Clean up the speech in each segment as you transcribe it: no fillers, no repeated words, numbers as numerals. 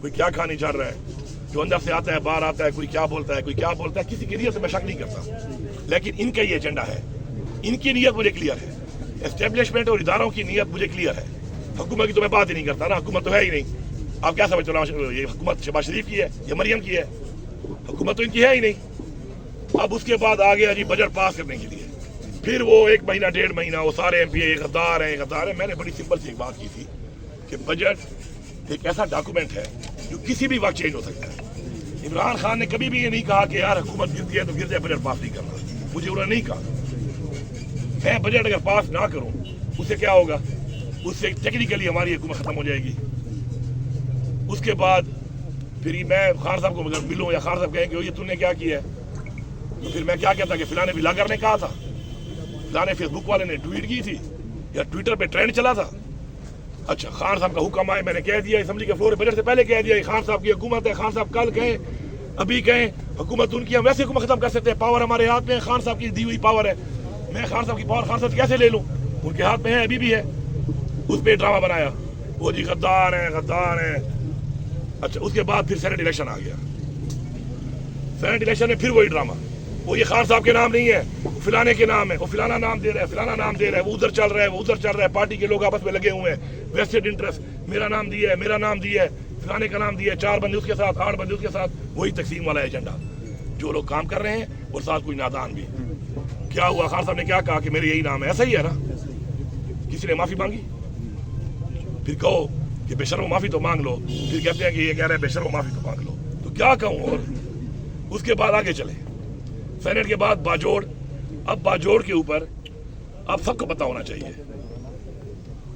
کوئی کیا کھانی چاہ رہا ہے، جو اندر سے آتا ہے باہر آتا ہے، کوئی کیا بولتا ہے، کوئی کیا بولتا ہے، کسی کی نیت سے میں شک نہیں کرتا، لیکن ان کا یہ ایجنڈا ہے، ان کی نیت مجھے کلیئر ہے، اسٹیبلشمنٹ اور اداروں کی نیت مجھے کلیئر ہے۔ حکومت کی تو میں بات ہی نہیں کرتا نا، حکومت تو ہے ہی نہیں۔ آپ کیا سمجھتے ہو یہ حکومت شہباز شریف کی ہے یا مریم کی ہے؟ حکومت تو ان کی ہے ہی نہیں۔ اب اس کے بعد آگے جی بجٹ پاس کرنے کے لیے پھر وہ ایک مہینہ ڈیڑھ مہینہ وہ سارے ایم پی غدار ہیں غدار ہیں۔ میں نے بڑی سمپل سی ایک بات کی تھی کہ بجٹ ایک ایسا ڈاکومنٹ ہے جو کسی بھی وقت چینج ہو سکتا ہے۔ عمران خان نے کبھی بھی یہ نہیں کہا کہ یار حکومت گرتی ہے تو گر جائے بجٹ پاس نہیں کرنا، مجھے انہوں نے نہیں کہا۔ میں بجٹ اگر پاس نہ کروں اس سے کیا ہوگا؟ اس سے ٹیکنیکلی ہماری حکومت ختم ہو جائے گی۔ اس کے بعد پھر میں خان صاحب کو اگر ملوں یا خان صاحب کہیں کہ یہ تم نے کیا کیا ہے، تو پھر میں کیا کہتا کہ فلاں نے بلاگر نے کہا تھا، فلاں نے فیس بک والے نے ٹویٹ کی تھی یا ٹویٹر پہ ٹرینڈ چلا تھا۔ اچھا خان صاحب کا حکم آئے، میں نے کہہ دیا اسمبلی کے فلور بجٹ سے پہلے کہہ دیا خان صاحب کی حکومت ہے، خان صاحب کل کہیں ابھی کہیں حکومت ان کی، ہم ویسے حکومت ختم کر سکتے ہیں، پاور ہمارے ہاتھ میں، خان صاحب کی دی ہوئی پاور ہے۔ میں خان صاحب کی پاور خان صاحب کیسے لے لوں؟ ان کے ہاتھ میں ہے، ابھی بھی ہے۔ اس پہ ڈرامہ بنایا وہ جی غدار ہیں غدار ہیں۔ اچھا اس کے بعد پھر سینٹ الیکشن آ گیا، سینٹ الیکشن میں پھر وہی ڈرامہ، وہ یہ خان صاحب کے نام نہیں ہے، وہ فلانے کے نام ہے، وہ فلانا نام دے رہا ہے، فلانا نام دے رہا ہے، وہ ادھر چل رہا ہے، وہ ادھر چل رہا ہے، پارٹی کے لوگ آپس میں لگے ہوئے ہیں، ویسٹڈ انٹرسٹ، میرا نام دیا ہے، میرا نام دیا ہے، فلانے کا نام دیا ہے، 4 بندے اس کے ساتھ، 8 بندے اس کے ساتھ، وہی تقسیم والا ایجنڈا جو لوگ کام کر رہے ہیں، اور ساتھ کوئی نادان بھی۔ کیا ہوا؟ خان صاحب نے کیا کہا کہ میرے یہی نام ہے، ایسا ہی ہے نا؟ کسی نے معافی مانگی؟ پھر کہو کہ بے شرم معافی تو مانگ لو، پھر کہتے ہیں کہ یہ کہہ رہے ہیں بے شرم معافی تو مانگ لو، تو کیا کہوں؟ اور اس کے بعد آگے چلے سینٹ کے بعد باجوڑ۔ اب باجوڑ کے اوپر اب سب کو پتہ ہونا چاہیے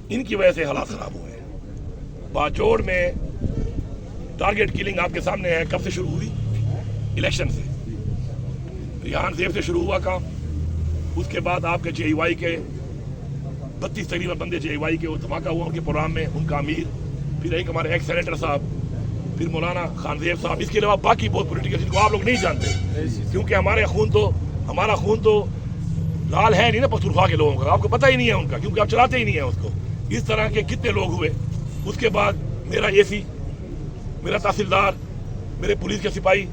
ان کی وجہ سے حالات خراب ہوئے ہیں۔ باجوڑ میں ٹارگیٹ کلنگ آپ کے سامنے ہے، کب سے شروع ہوئی؟ الیکشن سے، ریحان زیب سے شروع ہوا کام۔ اس کے بعد آپ کے جے ای وائی کے 32 تقریباً بندے جے ای وائی کے وہ دھماکہ ہوا ان کے پروگرام میں، ان کا امیر، پھر ایک ہمارے ایک سینیٹر صاحب، پھر مولانا خان زیب صاحب، اس کے علاوہ باقی بہت پولیٹیکل جن کو آپ لوگ نہیں جانتے، کیونکہ ہمارا خون تو لال ہے نہیں نا پختونخوا کے لوگوں کا، آپ کو پتہ ہی نہیں ہے ان کا، کیونکہ آپ چلاتے ہی نہیں ہیں اس کو۔ اس طرح کے کتنے لوگ ہوئے۔ اس کے بعد میرا اے سی، میرا تحصیلدار، میرے پولیس کے سپاہی،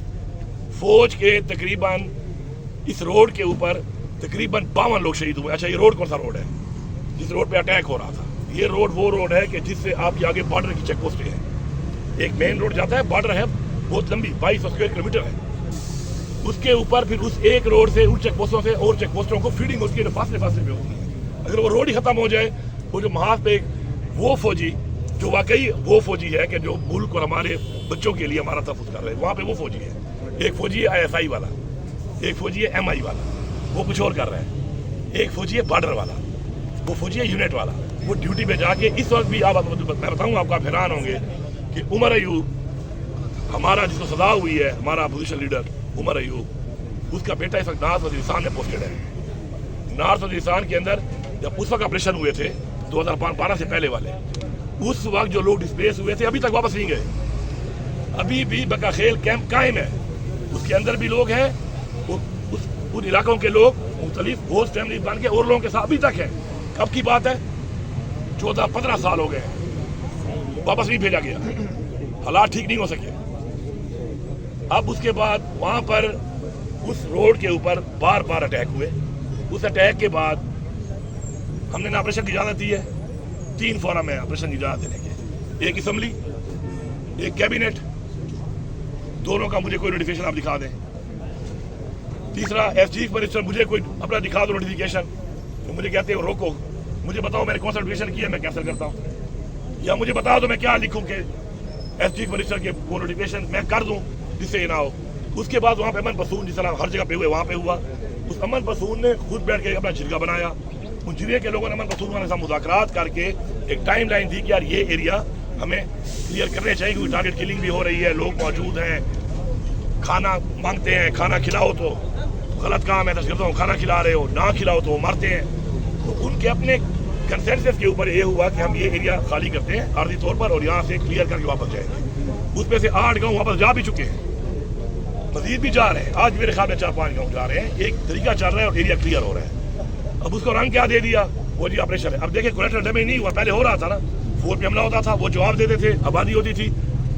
فوج کے تقریباً اس روڈ کے اوپر تقریباً 52 لوگ شہید ہوئے۔ اچھا یہ روڈ کون سا روڈ ہے جس روڈ پہ اٹیک ہو رہا تھا؟ یہ روڈ وہ روڈ ہے کہ جس سے آپ کے آگے بارڈر کی چیک پوسٹیں ہیں، ایک مین روڈ جاتا ہے، بارڈر ہے بہت لمبی 2200 اسکوائر کلومیٹر ہے، اس کے اوپر پھر اس ایک روڈ سے ان چیک پوسٹوں سے اور چیک پوسٹوں کو فیڈنگ ہوتی ہے، فاصلے فاصلے پہ ہوتی ہے۔ اگر وہ روڈ ہی ختم ہو جائے، وہ جو محاذ پہ وہ فوجی جو واقعی وہ فوجی ہے کہ جو ملک اور ہمارے بچوں کے لیے ہمارا تحفظ کر رہے ہیں، وہاں پہ وہ فوجی ہے، ایک فوجی ہے آئی ایس آئی والا، ایک فوجی ہے ایم آئی والا، وہ کچھ اور کر رہے ہیں، ایک فوجی ہے بارڈر والا، وہ فوجی ہے یونٹ والا، وہ ڈیوٹی پہ جا کے اس وقت بھی آپ میں بتاؤں آپ آپ حیران ہوں گے کہ عمر ایوب ہمارا جس کو سزا ہوئی ہے، ہمارا اپوزیشن لیڈر عمر ایوب، اس کا بیٹا اس وقت نارتھ وزیرستان میں پوسٹڈ ہے۔ نارتھ وزیرستان کے اندر جب اس وقت آپریشن ہوئے تھے 2012 سے پہلے والے، اس وقت جو لوگ ڈسپلیس ہوئے تھے ابھی تک واپس نہیں گئے، ابھی بھی بقاخیل کیمپ قائم ہے، اس کے اندر بھی لوگ ہیں، ان علاقوں کے لوگ مختلف ہوسٹ فیملی بن کے اور لوگوں کے ساتھ ابھی تک ہیں۔ کب کی بات ہے؟ 14-15 سال ہو گئے، واپس نہیں بھیجا گیا، حالات ٹھیک نہیں ہو سکے۔ اب اس کے بعد وہاں پر اس روڈ کے اوپر بار بار اٹیک ہوئے۔ اس اٹیک کے بعد ہم نے آپریشن کی اجازت دی ہے، 3 فورم ہے آپریشن کی اجازت دینے کے، ایک اسمبلی، ایک کیبنٹ، دونوں کا مجھے کوئی نوٹیفیکیشن آپ دکھا دیں۔ تیسرا ایس چیف منسٹر مجھے کوئی اپنا دکھا دو نوٹیفیکیشن، تو مجھے کہتے ہیں روکو، مجھے بتاؤ میں نے کون سا نوٹیفیکیشن کیا ہے، میں کینسل کرتا ہوں، یا مجھے بتا دو میں کیا لکھوں کہ ایس چیف منسٹر کے وہ نوٹیفیکیشن میں کر دوں جس سے یہ نہ ہو۔ اس کے بعد وہاں پہ امن پسون جس طرح ہر جگہ پہ ہوئے وہاں پہ ہوا، اس امن پسون نے خود بیٹھ کے اپنا جرگہ بنایا، ان جرگے کے لوگوں نے امن پسون والے ساتھ مذاکرات کر کے ایک ٹائم لائن دی کہ یار یہ ایریا ہمیں کلیئر کرنے چاہیے، کیونکہ ٹارگیٹ کلنگ بھی ہو رہی ہے، لوگ موجود ہیں، کھانا مانگتے ہیں، کھانا کھلاؤ تو غلط کام ہے، کرتا ہوں کھانا کھلا رہے ہو، نہ کھلاؤ تو وہ مرتے ہیں۔ تو ان کے اپنے کنسنسس کے اوپر یہ ہوا کہ ہم یہ ایریا خالی کرتے ہیں عارضی طور پر اور یہاں سے کلیئر کر کے واپس جائیں گے۔ اس میں سے 8 گاؤں واپس جا بھی چکے ہیں، مزید بھی جا رہے ہیں، آج میرے خیال میں 4-5 گاؤں جا رہے ہیں، ایک طریقہ چل رہا ہے اور ایریا کلیئر ہو رہا ہے۔ اب اس کو رنگ کیا دے دیا؟ وہ جی آپریشن ہے۔ اب دیکھیں کولیٹرل ڈیمیج نہیں ہوا، پہلے ہو رہا تھا نا، فور پہ حملہ ہوتا تھا، وہ جواب دیتے تھے، آبادی ہوتی تھی،